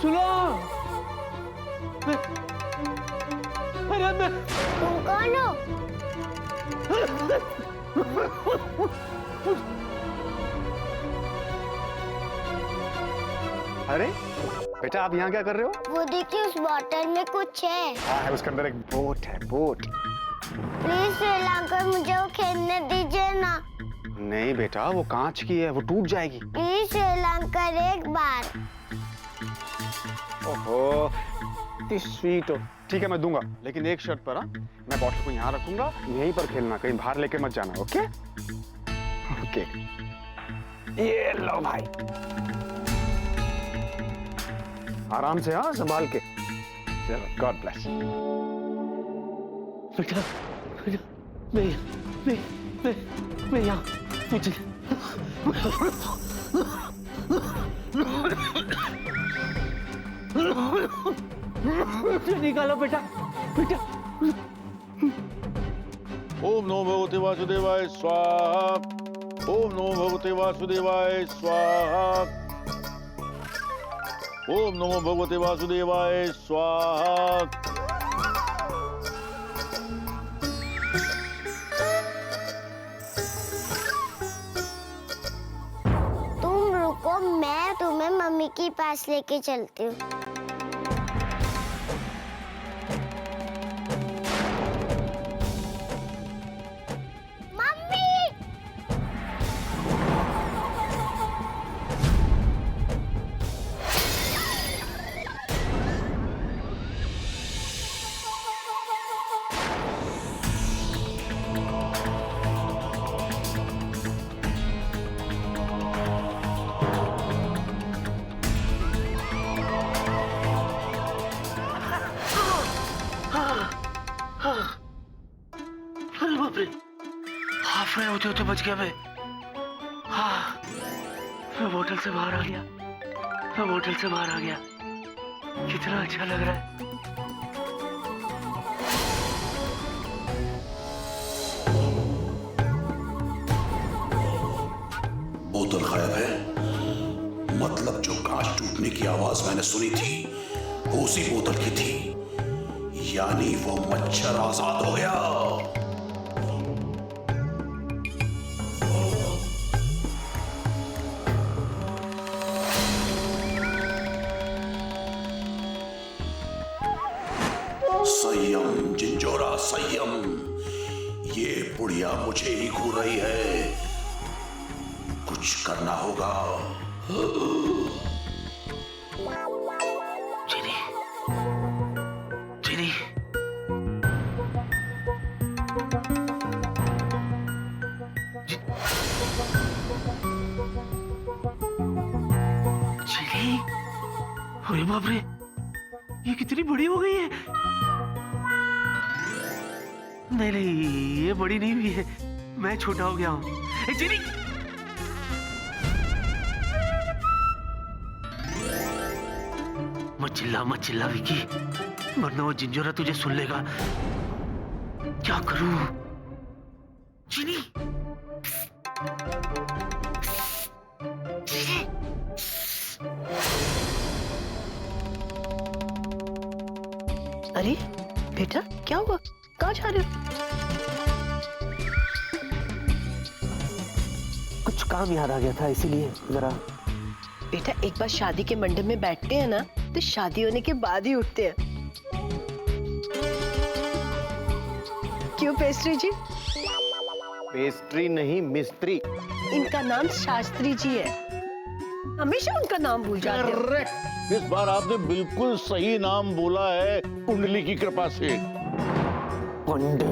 सुनो। अरे मैं तुम कौन हो? अरे बेटा, आप यहाँ क्या कर रहे हो? वो देखिए, उस बॉटल में कुछ है। हाँ है, उसके अंदर एक बोट है, बोट। प्लीज श्रीलंका, मुझे वो खेलने दीजिए ना। नहीं बेटा, वो कांच की है, वो टूट जाएगी। प्लीज श्रीलंका, एक बार। ओहो, इतनी स्वीट हो। ठीक है, मैं दूंगा, लेकिन एक शर्त पर। हाँ, मैं बॉटल को यहाँ रखूंगा, यहीं पर खेलना, कहीं बाहर लेके मत जाना। Okay okay. ये लो भाई, आराम से। हाँ, संभाल के। चलो, गॉड ब्लेस। बेटा, बेटा, मैं यहाँ मुझे निकालो बेटा, बेटा। ओम नमो भगवते वासुदेवाय स्वाहा। ओम नमो भगवते वासुदेवाय स्वाहा। ओम नमो भगवते वासुदेवाय स्वाहा। तुम रुको, मैं तुम्हें मम्मी के पास लेके चलती हूँ। मम्मी! अरे बाप रे, हाफ में होते होते बच गया मैं। हाँ, मैं होटल से बाहर आ गया। कितना अच्छा लग रहा है। बोतल गायब है, मतलब जो कांच टूटने की आवाज मैंने सुनी थी वो उसी बोतल की थी, यानी वो मच्छर आजाद हो गया। संयम जिंजोरा संयम, ये बुढ़िया मुझे ही घूर रही है, कुछ करना होगा। चीनी, चीनी, चीनी। अरे बाप रे, ये कितनी बड़ी हो गई है। नहीं, ये बड़ी नहीं हुई है, मैं छोटा हो गया हूँ। चीनी, मत चिल्ला विकी, वरना वो जिंजोरा तुझे सुन लेगा। क्या करूं? चीनी, अरे बेटा, क्या हुआ? कहाँ जा रहे हो? कुछ काम याद आ गया था, इसीलिए जरा। बेटा, एक बार शादी के मंडप में बैठते हैं ना, तो शादी होने के बाद ही उठते हैं। क्यों पेस्ट्री जी? पेस्ट्री नहीं, मिस्त्री। इनका नाम शास्त्री जी है, हमेशा उनका नाम भूल जाते हो। करेक्ट, इस बार आपने बिल्कुल सही नाम बोला है, कुंडली की कृपा से। पंडित।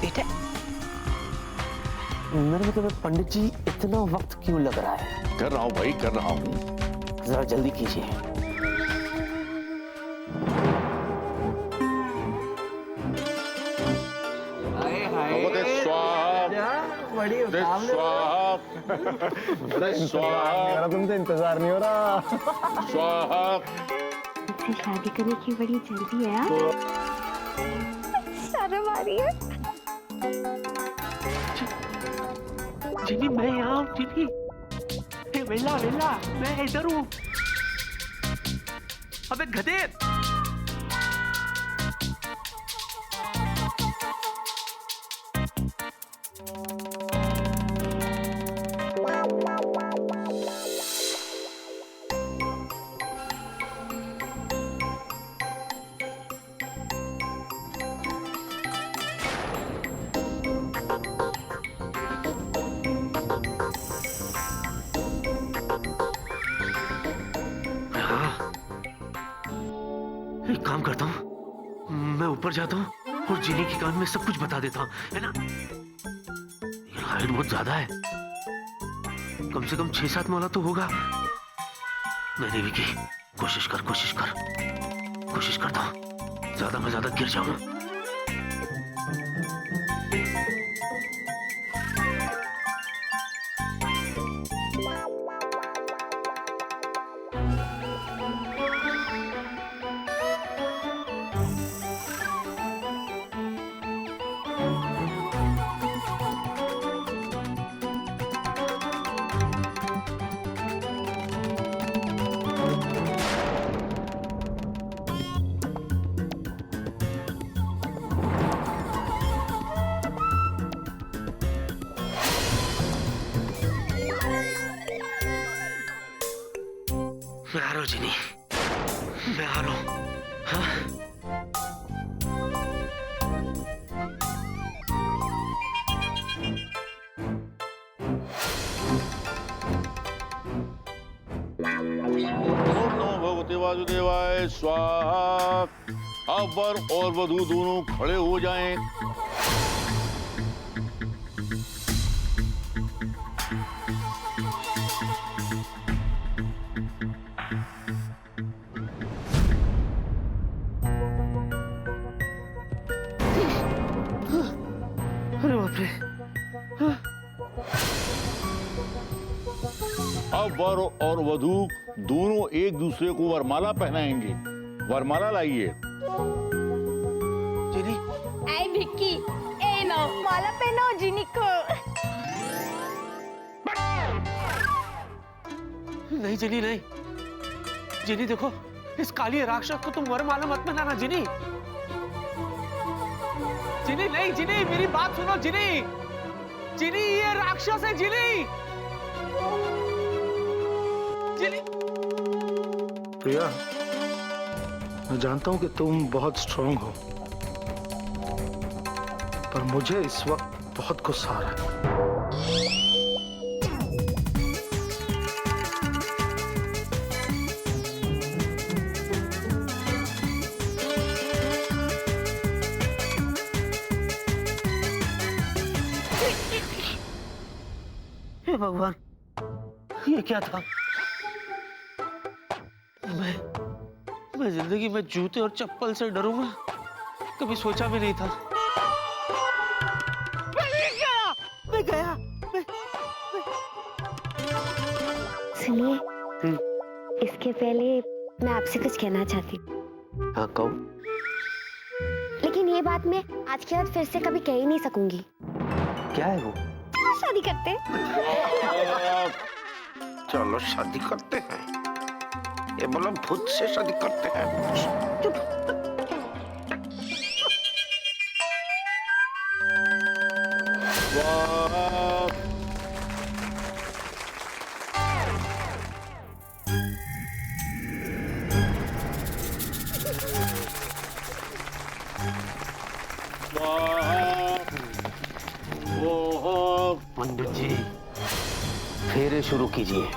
बेटा, मेरे मतलब पंडित जी, इतना वक्त क्यों लग रहा है? कर रहा हूँ भाई, कर रहा हूँ। जरा जल्दी कीजिए। भगवते स्वाहा, स्वाहा, तुमसे इंतजार नहीं हो रहा। स्वाहा। मुझसे शादी करने की बड़ी जल्दी है। शर्म आ रही है। जिनी मैं यहाँ हूँ जिनी। हे वेला वेला मैं इधर हूँ। अबे गधे। एक काम करता हूँ, मैं ऊपर जाता हूँ और जिनी के कान में सब कुछ बता देता हूँ, है ना? ये हाइट बहुत ज्यादा है, कम से कम 6-7 मोला तो होगा। मैंने भी की, कोशिश करता हूँ, ज्यादा मैं ज्यादा गिर जाऊंगा। मैं आ रहा हूँ जिनी, मैं आ रहा हूँ। हाँ? ओम नमो भगवते वासुदेवाय स्वाहा। अब वर और वधू दोनों खड़े हो जाएं। अरे बाप रे। अब वर और वधू दोनों एक दूसरे को वरमाला पहनाएंगे। वरमाला लाइए। जिनी, आई विक्की, ए नो माला पहनाओ जिनी को। नहीं जिनी नहीं, जिनी देखो, इस काली राक्षस को तुम वरमाला मत पहनाना जिनी। जिनी नहीं, जिनी मेरी बात सुनो जिनी। जिनी ये राक्षस है जिनी। जिनी। प्रिया, मैं जानता हूं कि तुम बहुत स्ट्रांग हो, पर मुझे इस वक्त बहुत गुस्सा आ रहा है। हे भगवान, ये क्या था? मैं जिंदगी में जूते और चप्पल से डरूंगा, कभी सोचा भी नहीं था। मैं गया। सुनिए, इसके पहले मैं आपसे कुछ कहना चाहती हूँ। हाँ कहो। लेकिन ये बात मैं आज के बाद फिर से कभी कह ही नहीं सकूंगी। क्या है वो? शादी करते हैं। चलो शादी करते हैं। ये बोला भूत से शादी करते हैं। चुप। पंडित जी, फेरे शुरू कीजिए।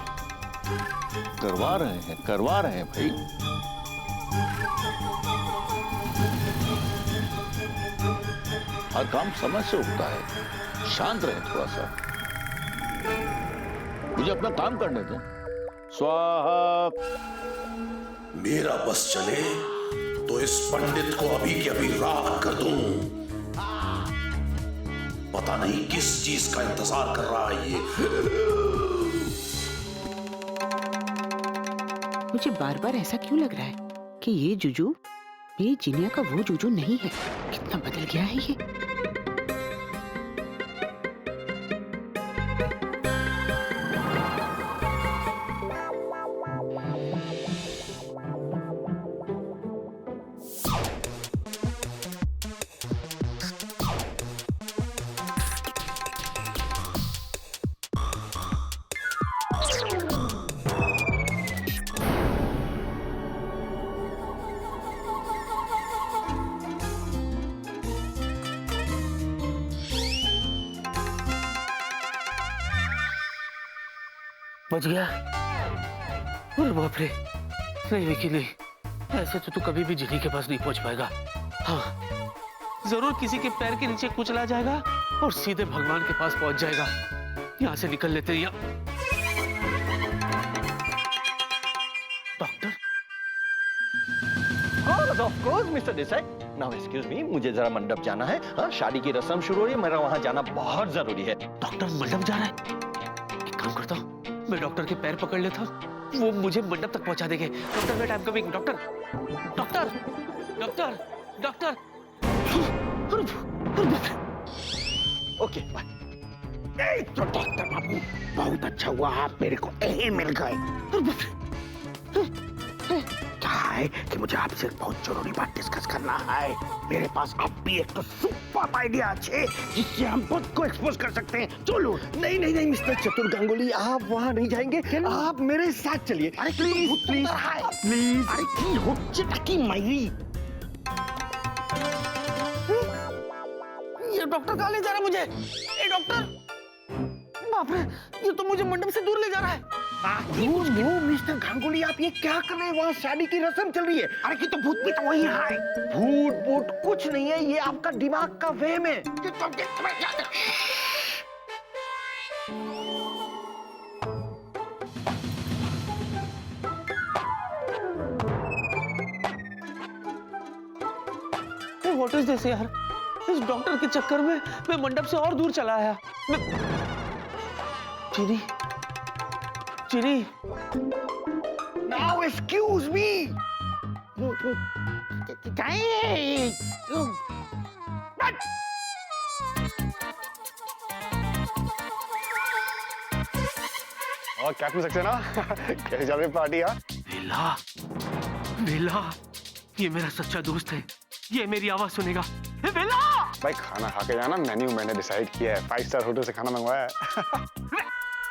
करवा रहे हैं भाई। हर काम समय से होता है, शांत रहे थोड़ा सा। मुझे अपना काम करने दो। स्वाहा। मेरा बस चले तो इस पंडित को अभी के अभी राख कर दूं। पता नहीं किस चीज का इंतजार कर रहा है ये। मुझे बार बार ऐसा क्यों लग रहा है कि ये जुजू मेरी जिनिया का वो जुजू नहीं है। कितना बदल गया है ये। बच गया। अरे बाप रे, नहीं विकी नहीं, ऐसे तो तू कभी भी जिनी के पास नहीं पहुंच पाएगा। हाँ जरूर किसी के पैर के नीचे कुचला जाएगा और सीधे भगवान के पास पहुंच जाएगा। यहां से निकल लेते हैं। Doctor Of course, Mr. Desai. Now excuse me, मुझे जरा मंडप जाना है। हाँ, शादी की रस्म शुरू हो रही है, मेरा वहाँ जाना बहुत जरूरी है। डॉक्टर मंडप जा रहा है? एक काम करता हूँ, मैं डॉक्टर के पैर पकड़ लेता हूँ, वो मुझे मंडप तक पहुंचा देंगे। Doctor wait, I am coming. Doctor doctor doctor doctor. Okay bye. तो डॉक्टर बाबू, बहुत अच्छा हुआ आप मेरे को यही मिल गए। क्या है कि मुझे आपसे बहुत जरूरी बात डिस्कस करना है। मेरे पास अब भी एक तो सुपर आइडिया है जिससे हम खुद को एक्सपोज कर सकते हैं। चलो। नहीं नहीं नहीं मिस्टर चतुर गांगुली, आप वहाँ नहीं जाएंगे, आप मेरे साथ चलिए। अरे प्लीज प्लीज प्लीज। अरे की होच्चे की मायरी। ये डॉक्टर कहाँ ले जा रहा है मुझे? ये डॉक्टर, बाप रे, ये तो मुझे मंडप से दूर ले जा रहा है। वो मिस्टर गांगुली, आप ये क्या कर रहे हैं? वहाँ शादी की रस्म चल रही है। अरे कि तो भूत भी तो वही है। भूत भूत कुछ नहीं है, ये आपका दिमाग का वहम है। व्हाट इज दिस यार? इस डॉक्टर के चक्कर में मैं मंडप से और दूर चला आया। चिनी चिनी, नाउ एक्सक्यूज मी। और कैप्टन सक्सेना कैसे चल रही पार्टी? यार वेला, वेला, ये मेरा सच्चा दोस्त है, ये मेरी आवाज सुनेगा। वेला भाई, खाना खा के जाना। मेन्यू मैंने डिसाइड किया है, 5 स्टार होटल से खाना मंगवाया है।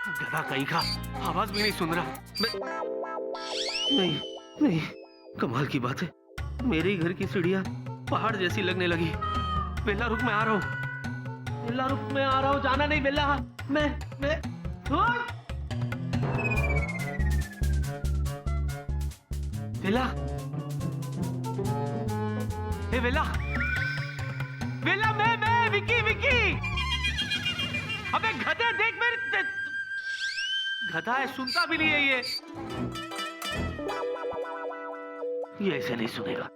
गधा कहीं का, आवाज भी नहीं सुन रहा। नहीं नहीं, कमाल की बात है, मेरे ही घर की सीढ़ियां पहाड़ जैसी लगने लगी। बेला रुक, मैं आ रहा हूँ। बेला रुक, मैं आ रहा हूँ। जाना नहीं बेला। मैं बेला, ए बेला, बेला, मैं विकी विकी। अबे गधे देख, मेरे गधा है, सुनता भी नहीं है ये ऐसे नहीं सुनेगा।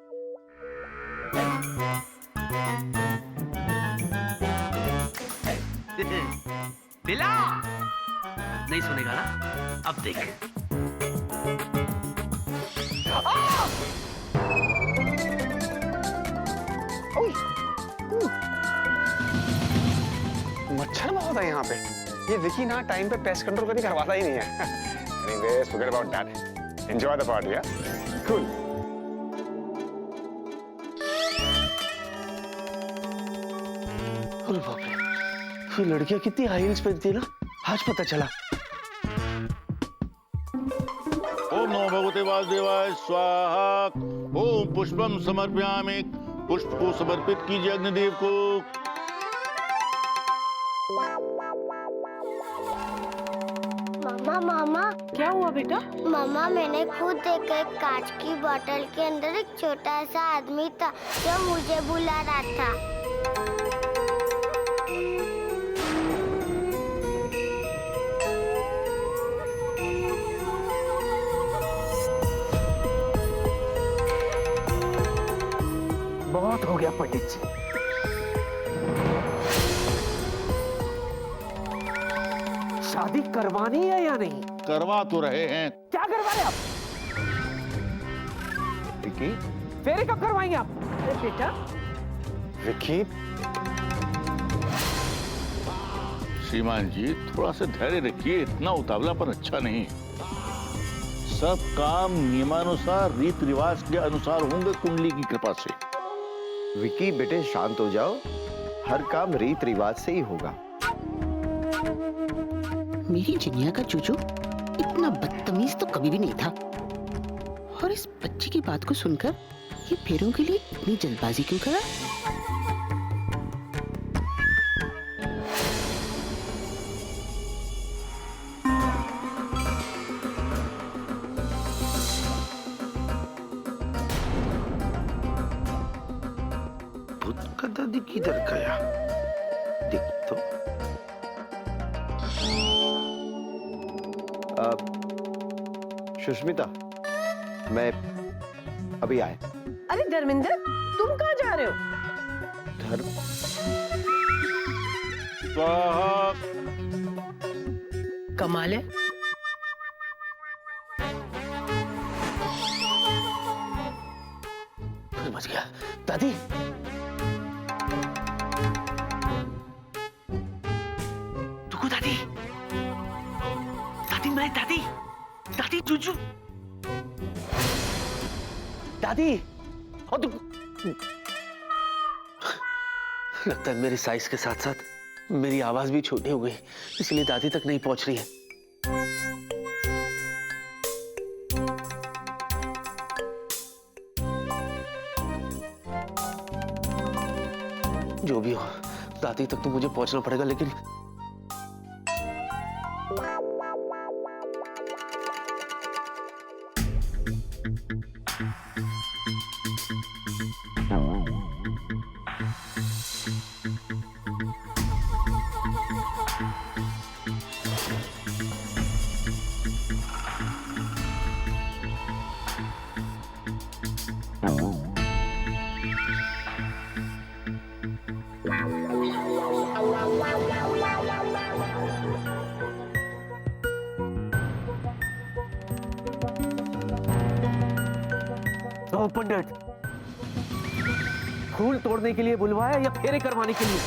बिला नहीं सुनेगा ना? अब देख। मच्छर बहुत है यहाँ पे। ये विकी ना टाइम पे पेस्ट कंट्रोल कभी करवाता ही नहीं है। Anyways, forget about that. Enjoy the party, yeah? Cool. अरे बाप रे, ये लड़कियां कितनी हाई हील्स पहनती है ना, आज पता चला। ओम नमो भगवते वासुदेवाय स्वाहा। ओम पुष्पम समर्पयामि। पुष्प को समर्पित कीजिए अग्निदेव को। मामा मामा, क्या हुआ बेटा? मामा मैंने खुद देखा, एक कांच की बोतल के अंदर एक छोटा सा आदमी था जो मुझे बुला रहा था। बहुत हो गया पंडित जी। शादी करवानी है या नहीं? करवा तो रहे हैं। क्या करवा रहे आप? विकी, फेरे कब करवाएंगे आप? अरे बेटा, विकी, श्रीमान जी थोड़ा सा धैर्य रखिए, इतना उतावलापन अच्छा नहीं। सब काम नियमानुसार रीत रिवाज के अनुसार होंगे कुंडली की कृपा से। विकी बेटे शांत हो जाओ, हर काम रीत रिवाज से ही होगा। मेरी जिनिया का चूचू इतना बदतमीज तो कभी भी नहीं था। और इस बच्ची की बात को सुनकर ये फेरों के लिए इतनी जल्दबाजी क्यों करा? सुष्मिता, मैं अभी आए। अरे धर्मेंद्र, तुम कहाँ जा रहे हो? धर्म कमाल है, बच गया। दादी, रुको दादी। दादी, मैं दादी, दादी जूजू। दादी, और तुम लगता है मेरे साइज के साथ साथ मेरी आवाज भी छोटी हो गई, इसलिए दादी तक नहीं पहुंच रही है। जो भी हो, दादी तक तो मुझे पहुंचना पड़ेगा, लेकिन तो पंडित फूल तोड़ने के लिए बुलवाया या फेरे करवाने के लिए?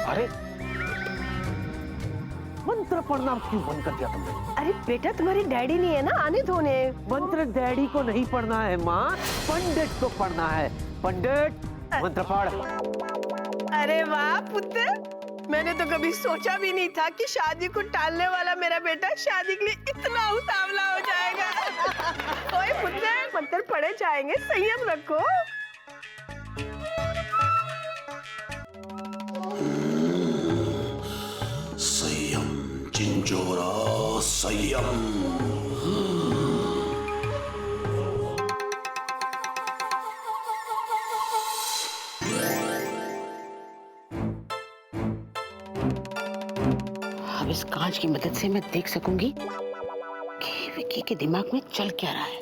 अरे मंत्र पढ़ना क्यों बंद कर दिया तुमने? अरे बेटा तुम्हारे डैडी नहीं है ना, आने दो उन्हें। मंत्र डैडी को नहीं पढ़ना है माँ, पंडित को पढ़ना है। पंडित मंत्र पढ़। अरे वाह पुत्र, मैंने तो कभी सोचा भी नहीं था कि शादी को टालने वाला मेरा बेटा शादी के लिए इतना उतावला हो जाएगा। ओए पुत्र, मंत्र पढ़े जाएंगे, संयम रखो। संयम चिंचोरा, संयम। अब इस कांच की मदद से मैं देख सकूंगी कि विक्की के दिमाग में चल क्या रहा है।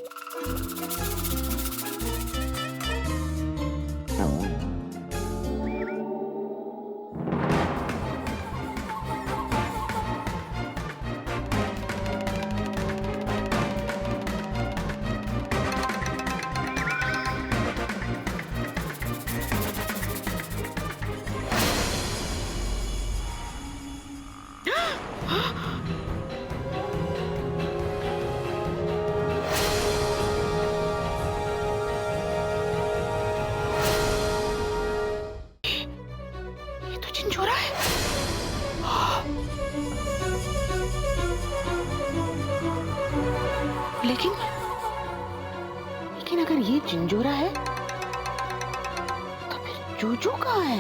चिंचोरा है। लेकिन अगर ये चिंजोरा है तो फिर जूजू कहाँ है?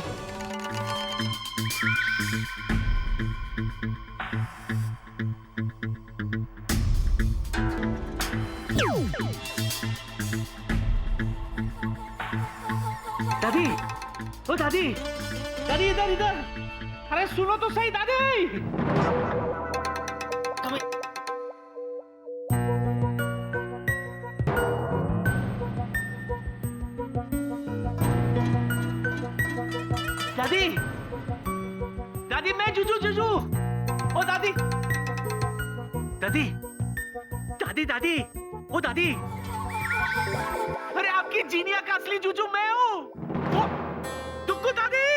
दादी, ओ दादी, दादी इधर इधर, अरे सुनो तो सही दादी। दादी, दादी मैं जूजू जूजू, ओ दादी, दादी, दादी दादी, ओ दादी, अरे आपकी जीनिया का असली जूजू मैं हूँ, दुक्कू दादी।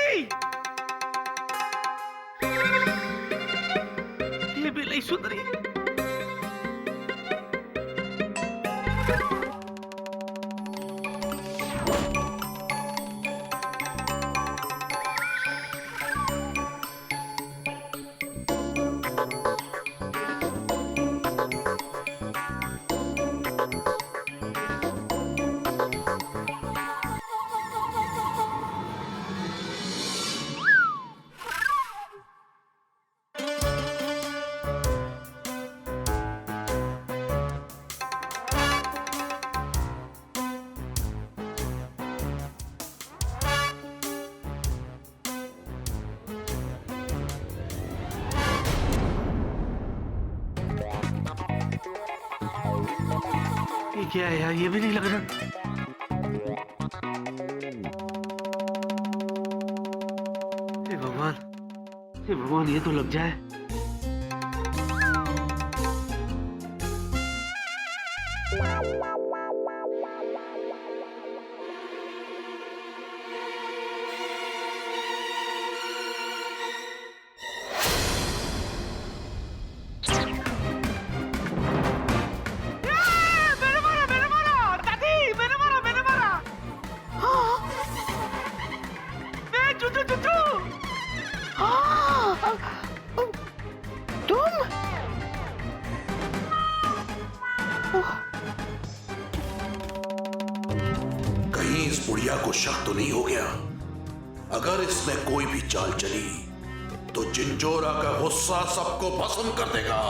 ये भी नहीं सुन रही। ये क्या है यार, ये भी नहीं लग रहा। हे भगवान, हे भगवान, ये तो लग जाए। कहीं इस बुढ़िया को शक तो नहीं हो गया? अगर इसने कोई भी चाल चली तो जिंजोरा का गुस्सा सबको भस्म कर देगा।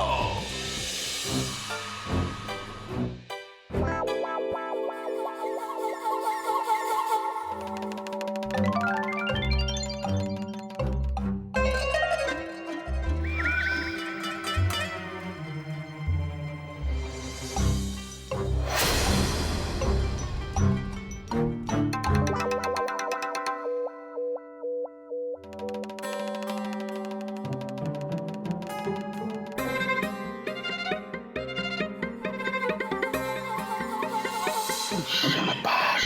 शाबाश।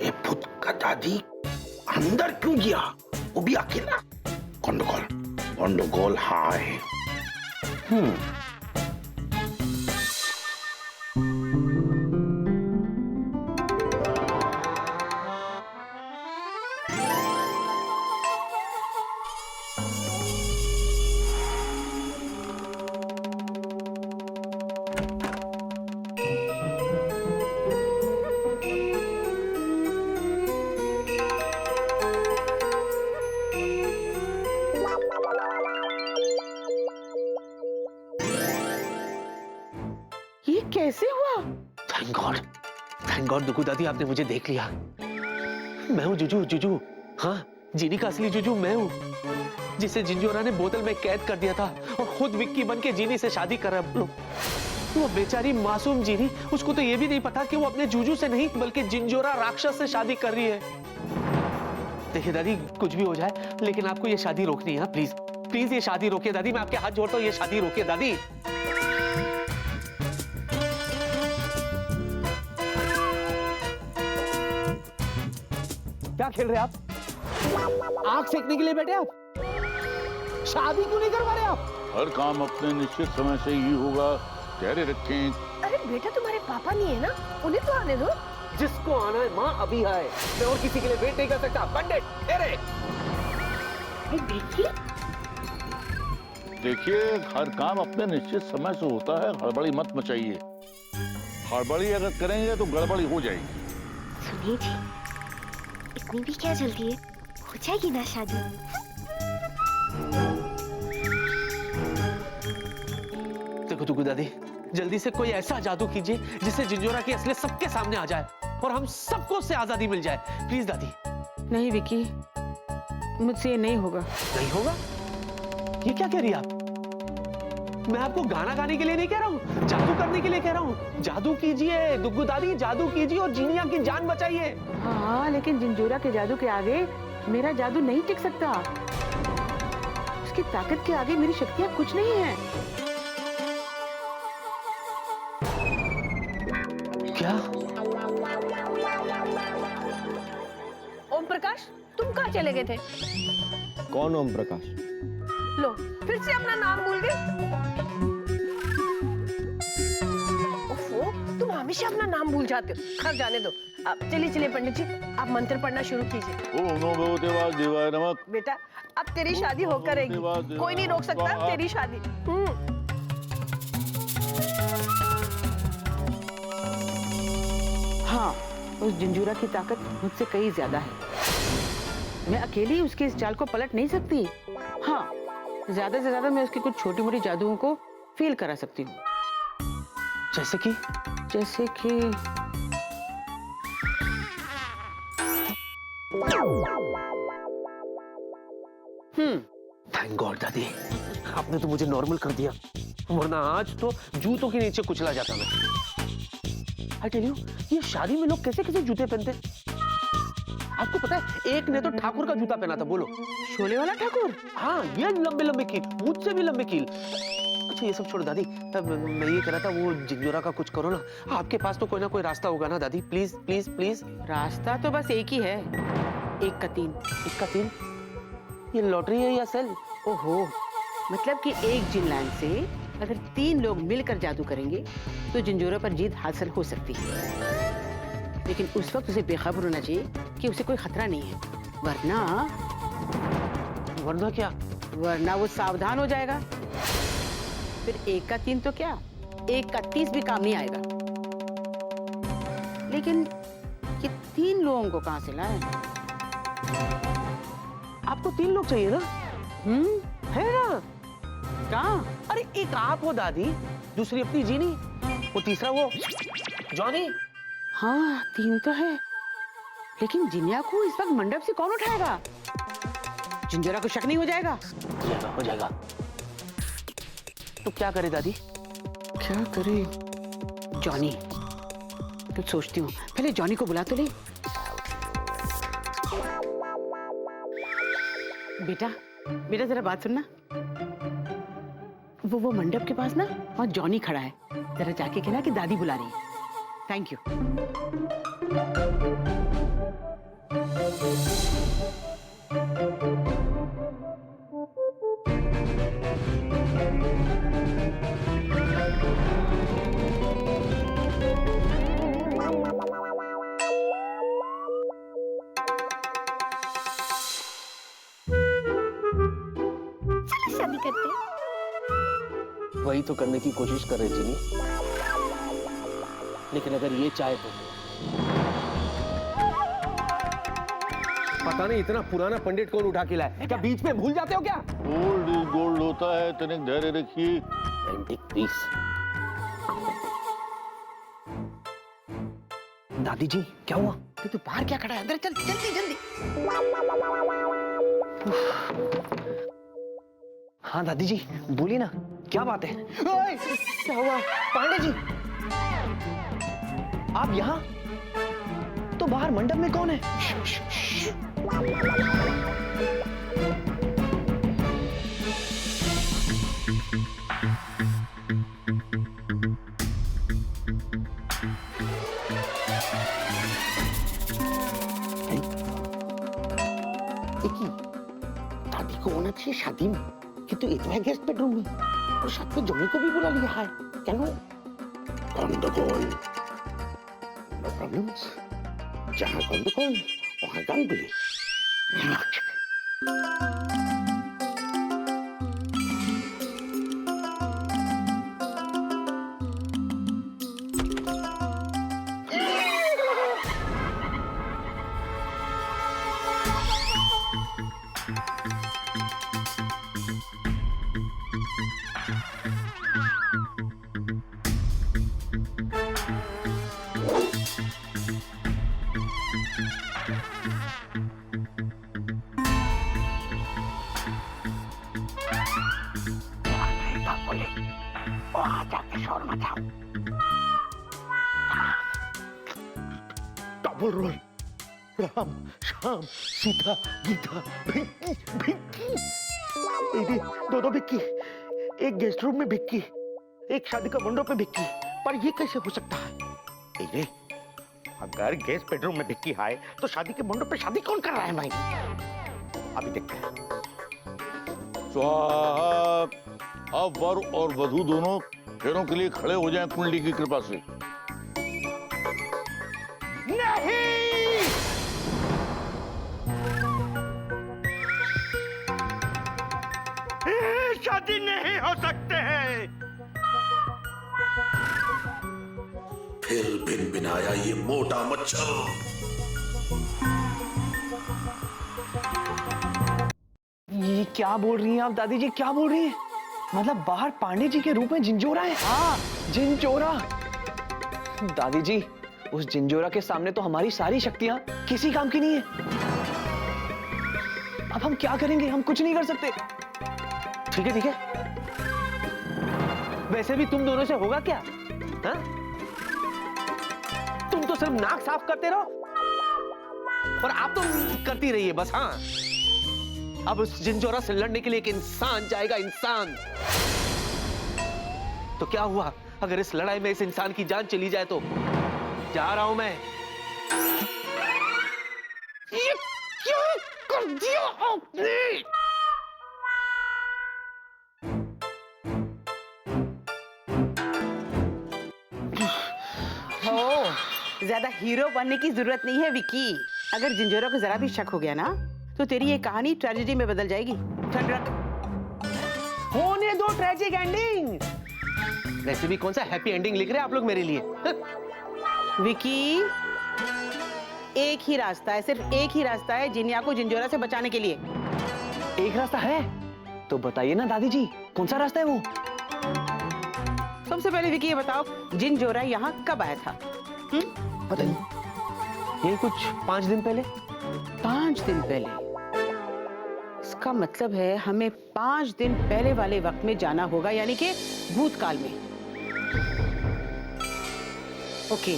ये भूत का दादी अंदर क्यों गया, वो भी अकेला? गंडगोल है। ये कैसे हुआ? थैंक गॉड दुगु दादी, आपने मुझे देख लिया। मैं हूँ जुजू। हाँ, जीनी का असली जुजू मैं हूँ, जिसे जिंजोरा ने बोतल में कैद कर दिया था और खुद विक्की बन के जीनी से शादी कर रहा है। वो बेचारी मासूम जीनी, उसको तो ये भी नहीं पता कि वो अपने जुजू से नहीं बल्कि जिंजोरा राक्षस से शादी कर रही है। देखिए दादी, कुछ भी हो जाए लेकिन आपको ये शादी रोकनी है। प्लीज प्लीज ये शादी रोकिए दादी, मैं आपके हाथ जोड़ता हूँ, ये शादी रोकिए दादी। क्या खेल रहे आप? आग सेकने के लिए बैठे आप? शादी क्यों नहीं करवा रहे आप? हर काम अपने निश्चित समय से ही होगा, धैर्य रखें। अरे बेटा, तुम्हारे पापा नहीं है ना, उन्हें तो आने दो। जिसको आना है माँ अभी आए, मैं और किसी के लिए वेट नहीं कर सकता। पंडित तेरे। देखिए, हर काम अपने निश्चित समय से होता है, हड़बड़ी मत मचाइए। हड़बड़ी अगर करेंगे तो गड़बड़ी हो जाएगी। सुनिए जी, इतनी भी क्या जल्दी है, हो जाएगी ना शादी। देखो दुगु दादी, जल्दी से कोई ऐसा जादू कीजिए जिससे जिंजोरा की असलियत सबके सामने आ जाए और हम सबको उससे आजादी मिल जाए। प्लीज दादी। नहीं विकी, मुझसे ये नहीं होगा। नहीं होगा? ये क्या कह रही है आप? मैं आपको गाना गाने के लिए नहीं कह रहा हूँ, जादू करने के लिए कह रहा हूँ। जादू कीजिए दुगु दादी, जादू कीजिए और जीनिया की जान बचाइए। हाँ, लेकिन जिंजोरा के जादू के आगे मेरा जादू नहीं टिक सकता। उसकी ताकत के आगे मेरी शक्तियाँ कुछ नहीं है। क्या? ओम प्रकाश, तुम कहाँ चले गए थे? कौन ओम प्रकाश? लो, फिर से अपना नाम भूल गए। ओफो, तुम हमेशा अपना नाम भूल जाते हो। खैर जाने दो। अब चलिए पंडित जी, आप मंत्र पढ़ना शुरू कीजिए। ओम नमो भगवते वासुदेवाय नमः। बेटा, अब तेरी शादी होकर रहेगी, कोई नहीं रोक सकता तेरी शादी। हाँ, उस जिंजूरा की ताकत मुझसे कहीं ज्यादा है। मैं अकेली उसके इस चाल को पलट नहीं सकती। हाँ, ज्यादा से ज्यादा मैं उसकी कुछ छोटी मोटी जादुओं को फेल करा सकती हूँ। जैसे कि थैंक गॉड दादी, आपने तो मुझे नॉर्मल कर दिया, वरना आज तो जूतों के नीचे कुचला जाता मैं। आई टेल यू, ये शादी में लोग कैसे कैसे जूते पहनते हैं? आपको पता है एक ने तो ठाकुर का जूता पहना था, बोलो। शोले वाला ठाकुर? हाँ, ये लंबे लंबे कील, मुझसे भी लंबे कील। अच्छा ये सब छोड़ो दादी, तब मैं ये कह रहा था वो जिंजोरा का कुछ करो ना, आपके पास तो कोई ना कोई रास्ता होगा ना दादी, प्लीज प्लीज प्लीज। रास्ता तो बस एक ही है, 1 का 3। 1 का 3? ये लॉटरी है या सेल? ओहो, मतलब कि एक जिन लाइन से अगर 3 लोग मिलकर जादू करेंगे तो जिंजोरा पर जीत हासिल हो सकती है, लेकिन उस वक्त उसे बेखबर होना चाहिए कि उसे कोई खतरा नहीं है, वरना क्या? वरना वो सावधान हो जाएगा। फिर 1 का 3 तो क्या, 1 का 30 भी काम नहीं आएगा। लेकिन ये 3 लोगों को कहां से लाए? आपको 3 लोग चाहिए ना? है ना? कहाँ? अरे एक आप हो दादी, दूसरी अपनी जीनी, वो तीसरा वो जॉनी। हाँ 3 तो है, लेकिन जिनिया को इस वक्त मंडप से कौन उठाएगा? जिंजोरा को शक नहीं हो जाएगा? हो जाएगा। तो क्या करे दादी? क्या करे? जॉनी, तो सोचती हूँ पहले जॉनी को बुला तो ले। बेटा बेटा जरा बात सुनना, वो मंडप के पास ना वहाँ जॉनी खड़ा है, जरा जाके कहना कि दादी बुला रही है। Thank you. शादी करते हैं। वही तो करने की कोशिश कर रहे जीनी, लेकिन अगर ये चाहे तो। पता नहीं इतना पुराना पंडित कौन उठा के लाए, क्या बीच में भूल जाते हो क्या? गोल्ड इज गोल्ड होता है, तनिक धैर्य रखिए। प्लीज। दादी जी क्या हुआ? तू बाहर क्या खड़ा है? अंदर चल, जल्दी जल्दी। हाँ दादी जी बोलिए ना, क्या बात है? ओए, क्या हुआ? पांडे जी आप यहाँ? तो बाहर मंडप में कौन है? दादी को होना चाहिए शादी में, कि तू इतना गेस्ट बेडरूम में, और साथ में जॉनी को भी बुला लिया है। क्या no? On the call, no problems. जहाँ ऑन द कॉल वहाँ गन भी। डबल रोल, राम श्याम सीता गीता भिक्की भिक्की, दोनों भिक्की, एक गेस्ट रूम में भिक्की, एक शादी का मंडप में भिक्की। पर ये कैसे हो सकता है? अगर गेस्ट बेडरूम में भिक्की है तो शादी के मंडप पे शादी कौन कर रहा है भाई? अभी देखते हैं। स्वाहा। अब वर और वधू दोनों फेरों के लिए खड़े हो जाएं कुंडली की कृपा से। नहीं, शादी नहीं हो सकते हैं। फिर भिनभिनाया ये मोटा मच्छर। ये क्या बोल रही हैं आप दादी जी, क्या बोल रही हैं? मतलब बाहर पांडे जी के रूप में जिंजोरा है? हाँ जिंजोरा। दादी जी उस जिंजोरा के सामने तो हमारी सारी शक्तियां किसी काम की नहीं है। अब हम क्या करेंगे? हम कुछ नहीं कर सकते। ठीक है ठीक है, वैसे भी तुम दोनों से होगा क्या? हाँ? तो सिर्फ नाक साफ करते रहो और आप तो करती रहिए बस। हाँ, अब उस जिंजोरा से लड़ने के लिए एक इंसान जाएगा, इंसान। तो क्या हुआ अगर इस लड़ाई में इस इंसान की जान चली जाए तो? जा रहा हूं मैं। ये क्या कर दिया आपने? ज्यादा हीरो बनने की जरूरत नहीं है विकी। अगर जिंजोरा को जरा भी शक हो गया ना तो तेरी ये कहानी ट्रेजेडी में बदल जाएगी। ठंड रख। होने दो ट्रेजिक एंडिंग। वैसे भी कौन सा हैप्पी एंडिंग लिख रहे हैं आप लोग मेरे लिए? विकी, एक ही रास्ता है, सिर्फ एक ही रास्ता है जिनिया को जिंजोरा से बचाने के लिए। एक रास्ता है तो बताइए ना दादी जी, कौन सा रास्ता है वो? सबसे पहले विकी ये बताओ, जिंजोरा यहाँ कब आया था? पता नहीं, ये कुछ 5 दिन पहले। 5 दिन पहले? इसका मतलब है हमें 5 दिन पहले वाले वक्त में जाना होगा, यानी कि भूतकाल में। ओके,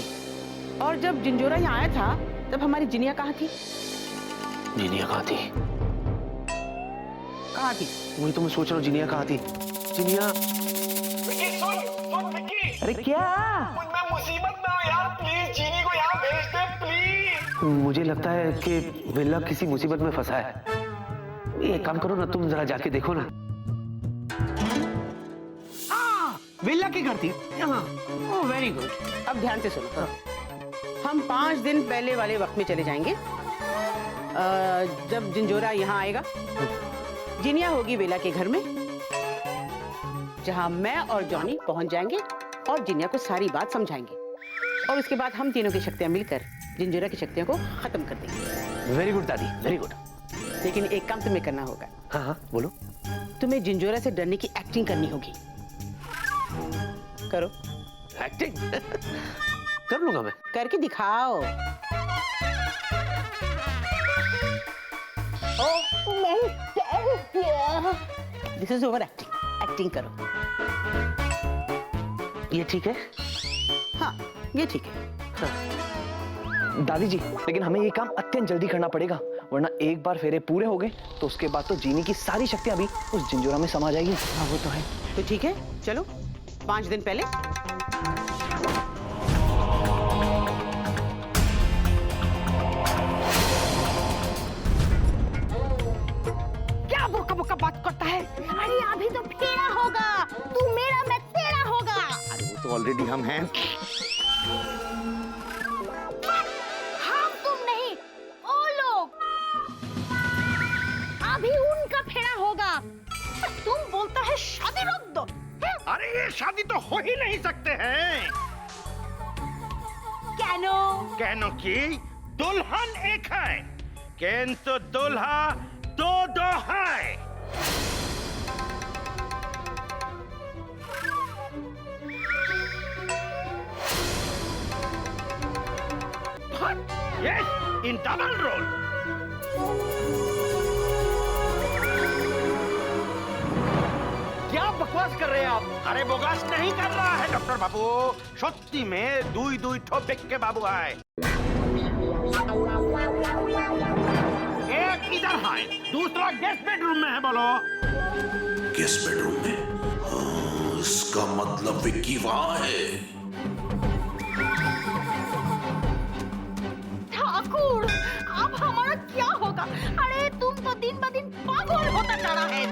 और जब जिंजोरा यहाँ आया था तब हमारी जिनिया कहाँ थी? जिनिया कहाँ थी? कहाँ थी? वही तो मैं सोच रहा हूँ, जिनिया कहाँ थी? जिनिया। अरे क्या? मैं मुसीबत में हूँ यार, प्लीज जीनी को यहाँ भेज दे प्लीज। मुझे लगता है कि विल्ला किसी मुसीबत में फंसा है। एक काम करो ना, तुम जरा जाके देखो ना। विल्ला की घर थी यहाँ। Oh very good. अब ध्यान से सुनो। हम 5 दिन पहले वाले वक्त में चले जाएंगे। जब जिंजोरा यहाँ आएगा, जिनिया होगी विला के घर में, जहाँ मैं और जॉनी पहुंच जाएंगे और जिनिया को सारी बात समझाएंगे। और उसके बाद हम तीनों की शक्तियां मिलकर जिंजोरा की शक्तियों को खत्म कर देंगे। वेरी गुड दादी, वेरी गुड। लेकिन एक काम तुम्हें करना होगा। हाँ हाँ बोलो। तुम्हें जिंजोरा से डरने की एक्टिंग करनी होगी। करो। एक्टिंग? कर लूंगा मैं। करके दिखाओ। This is over acting. Acting करो। ये ठीक है? हाँ, ये ठीक है। हाँ। दादी जी, लेकिन हमें ये काम अत्यंत जल्दी करना पड़ेगा, वरना एक बार फेरे पूरे हो गए तो उसके बाद तो जीनी की सारी शक्तियां भी उस जिंजोरा में समा जाएगी। हाँ वो तो है। तो ठीक है, चलो 5 दिन पहले। क्या बोका बोका बात करता है? अरे अभी तो फेरा होगा, तू मेरा मैं तेरा होगा। अरे वो तो ऑलरेडी हम हैं। हम तुम नहीं, वो लोग। अभी उनका फेरा होगा। तुम बोलता है शादी रोक दो। अरे ये शादी तो हो ही नहीं सकते हैं। कैनो? कहनो की दुल्हन एक है, किंतु दुल्हा 2 है। Yes, in double role. क्या बकवास कर रहे हैं आप? अरे बोगास नहीं कर रहा है डॉक्टर बाबू, सत्ती में दुई ठो के बाबू है। एक इधर है, दूसरा गेस्ट बेडरूम में है। बोलो। गेस्ट बेडरूम में? हाँ, इसका मतलब विक्की वहां है। ठाकुर, अब हमारा क्या होगा? अरे तुम तो दिन ब दिन पागल होता जा रहा है।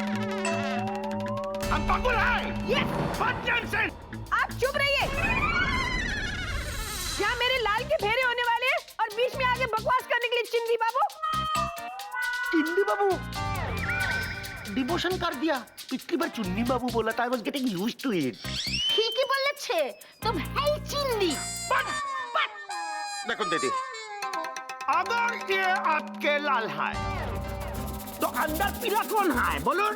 हम पागल है? यस। What nonsense! आप चुप रहिए। क्या मेरे लाल के फेरे होने वाले हैं और बीच में आगे बकवास करने के लिए चिंदी बाबू? चिन्नी बाबू डिवोशन कर दिया। पिछली बार चुन्नी बाबू बोला था। I was getting used to it. ठीक ही बोले छे, तुम है ही चिंदी। देखो दीदी, अगर ये आपके लाल है तो अंदर पीला कौन है? बोलो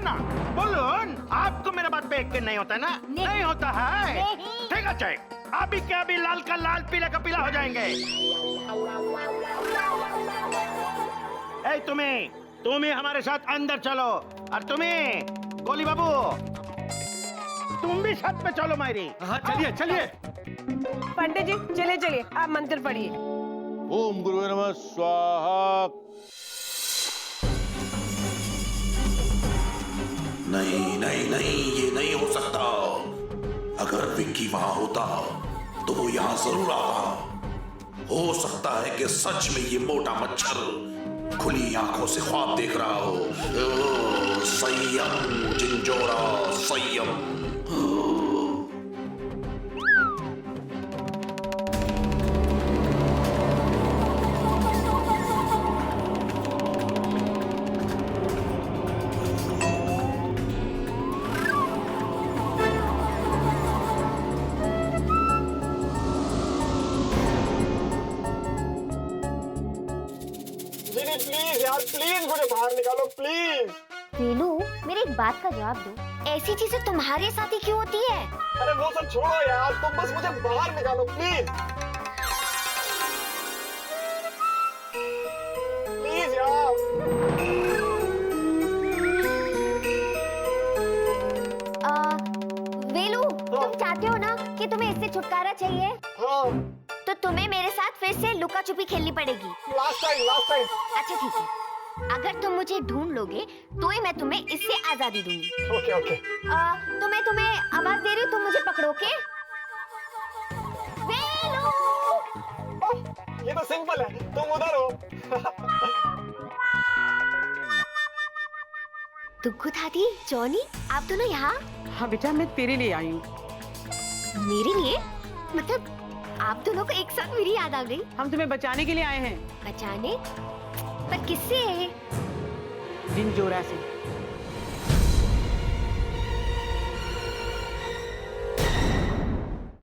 ना, बोलो। आपको मेरा बात पे यकीन नहीं होता ना? नहीं होता है। नहीं। ठीक है, चेक। अभी क्या अभी लाल का लाल पीला का पीला हो जाएंगे। ए तुम्हें हमारे साथ अंदर चलो। और तुम्हें गोली बाबू तुम भी छत पे चलो मायरी। हाँ चलिए चलिए। पंडित जी चलिए चलिए, आप मंत्र पढ़िए। ओम गुरुवे नमः स्वाहा। नहीं नहीं नहीं, ये नहीं हो सकता। अगर विक्की वहां होता तो वो यहाँ जरूर आता। हो सकता है कि सच में ये मोटा मच्छर खुली आंखों से ख्वाब देख रहा हो। संयम जिंजोरा संयम। प्लीज यार, प्लीज मुझे बाहर निकालो प्लीज। नीलू, मेरी एक बात का जवाब दो, ऐसी चीजें तुम्हारे साथ ही क्यों होती है? अरे वो सब छोड़ो यार, तुम बस मुझे बाहर निकालो प्लीज। प्लीज यार। वेलू, तुम चाहते हो ना कि तुम्हें इससे छुटकारा चाहिए? हाँ। तो तुम्हें मेरे साथ फिर से लुका छुपी खेलनी पड़ेगी। Last time. अच्छा ठीक है, अगर तुम मुझे ढूंढ लोगे तो ही मैं तुम्हें इससे आजादी दूंगी। ओके। तो मैं तुम्हें आवाज दे रही हूँ, तुम मुझे पकड़ो के। वेलू! ये तो सिंपल है, तुम उधर हो। दुग्गू दादी, जॉनी, आप दोनों यहाँ? हाँ बेटा, मैं तेरे लिए आई हूँ। मेरे लिए? मतलब आप दोनों को एक साथ मेरी याद आ गई? हम तुम्हें बचाने के लिए आए हैं। बचाने? पर किससे? जिंजोरा से।